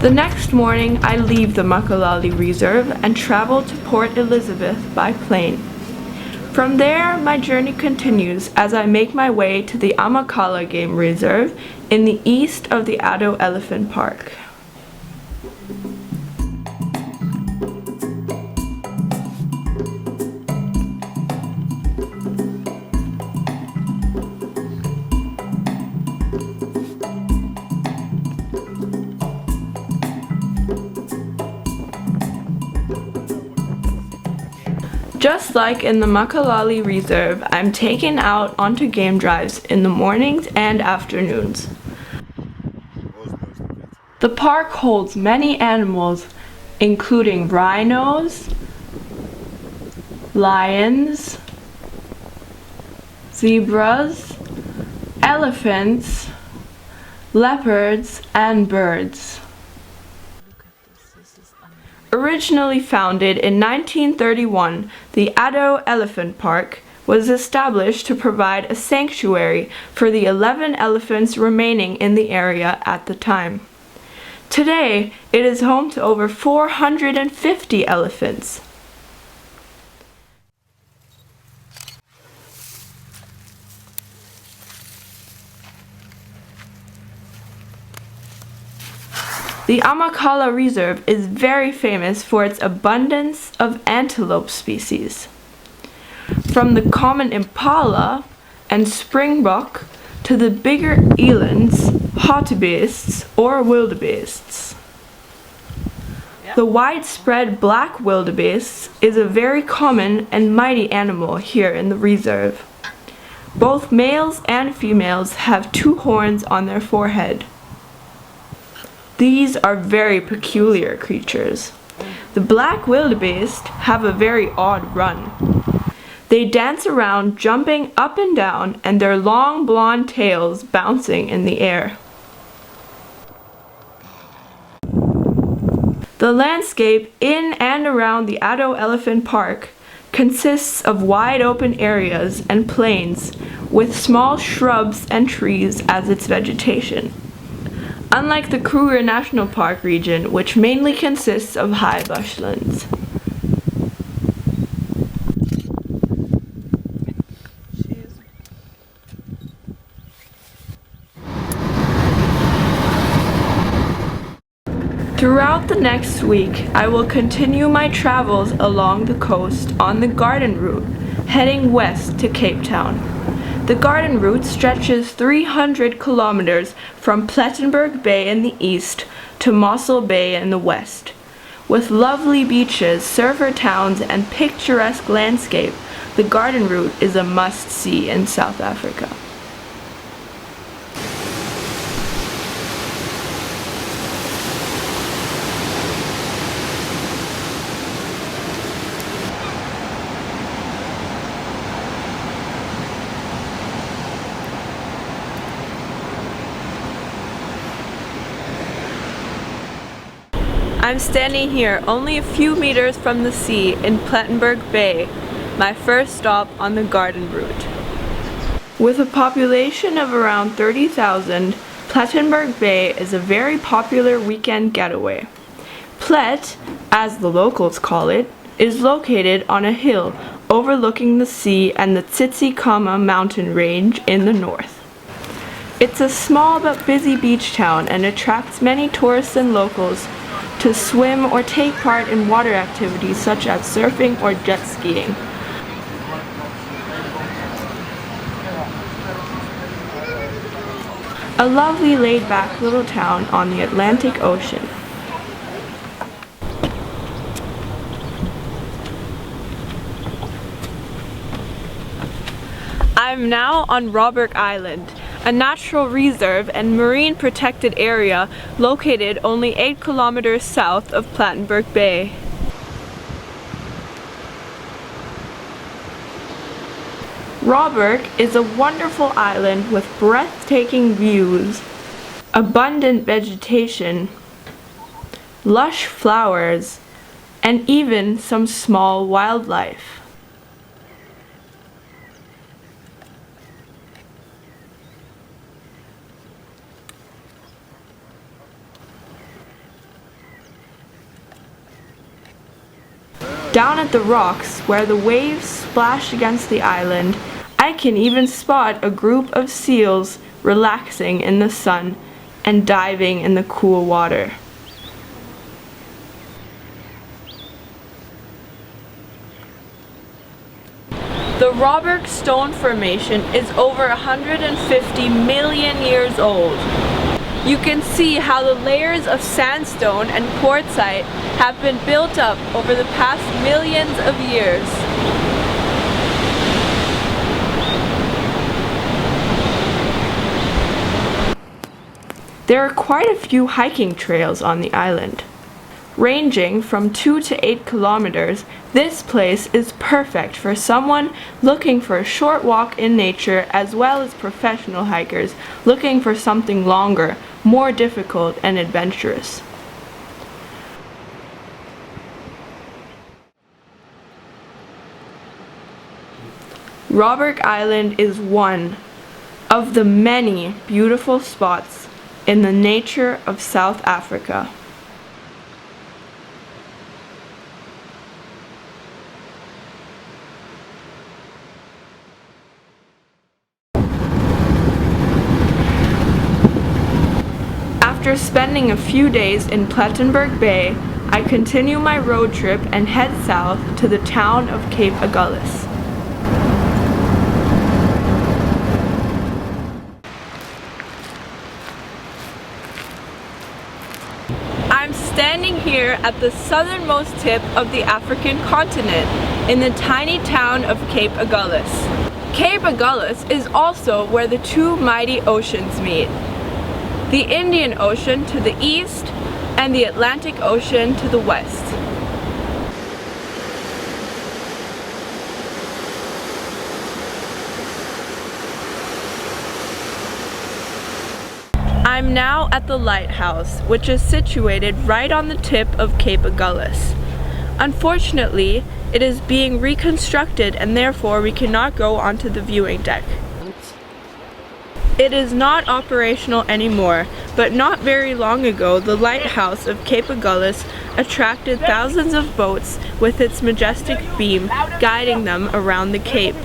The next morning, I leave the Amacala Reserve and travel to Port Elizabeth by plane. From there, my journey continues as I make my way to the Amacala Game Reserve in the east of the Addo Elephant Park. Just like in the Amacala Reserve, I'm taken out onto game drives in the mornings and afternoons. The park holds many animals, including rhinos, lions, zebras, elephants, leopards, and birds. Originally founded in 1931, the Addo Elephant Park was established to provide a sanctuary for the 11 elephants remaining in the area at the time. Today, it is home to over 450 elephants. The Amacala Reserve is very famous for its abundance of antelope species. From the common impala and springbok to the bigger elands, hartebeests, or wildebeests. The widespread black wildebeest is a very common and mighty animal here in the reserve. Both males and females have 2 horns on their forehead. These are very peculiar creatures. The black wildebeest have a very odd run. They dance around, jumping up and down, and their long blonde tails bouncing in the air. The landscape in and around the Addo Elephant Park consists of wide open areas and plains with small shrubs and trees as its vegetation. Unlike the Kruger National Park region, which mainly consists of high bushlands. Throughout the next week, I will continue my travels along the coast on the garden route, heading west to Cape Town. The garden route stretches 300 kilometers from Plettenberg Bay in the east to Mossel Bay in the west. With lovely beaches, surfer towns, and picturesque landscape, the garden route is a must-see in South Africa. I'm standing here only a few meters from the sea in Plettenberg Bay, my first stop on the garden route. With a population of around 30,000, Plettenberg Bay is a very popular weekend getaway. Plet, as the locals call it, is located on a hill overlooking the sea and the Cäci mountain range in the north. It's a small but busy beach town and attracts many tourists and locals to swim or take part in water activities such as surfing or jet skiing. A lovely laid-back little town on the Atlantic Ocean. I'm now on Robert Island, a natural reserve and marine protected area located only 8 kilometers south of Plettenberg Bay. Robert is a wonderful island with breathtaking views, abundant vegetation, lush flowers, and even some small wildlife. Down at the rocks, where the waves splash against the island, I can even spot a group of seals relaxing in the sun and diving in the cool water. The Rawberg Stone Formation is over 150 million years old. You can see how the layers of sandstone and quartzite have been built up over the past millions of years. There are quite a few hiking trails on the island. Ranging from 2 to 8 kilometers, this place is perfect for someone looking for a short walk in nature as well as professional hikers looking for something longer, more difficult and adventurous. Rawberg Island is one of the many beautiful spots in the nature of South Africa. After spending a few days in Plettenberg Bay, I continue my road trip and head south to the town of Cape Agulhas. I'm standing here at the southernmost tip of the African continent, in the tiny town of Cape Agulhas. Cape Agulhas is also where the two mighty oceans meet. The Indian Ocean to the east and the Atlantic Ocean to the west. I'm now at the lighthouse, which is situated right on the tip of Cape Agulhas. Unfortunately, it is being reconstructed and therefore we cannot go onto the viewing deck. It is not operational anymore, but not very long ago the lighthouse of Cape Agulhas attracted thousands of boats with its majestic beam guiding them around the cape.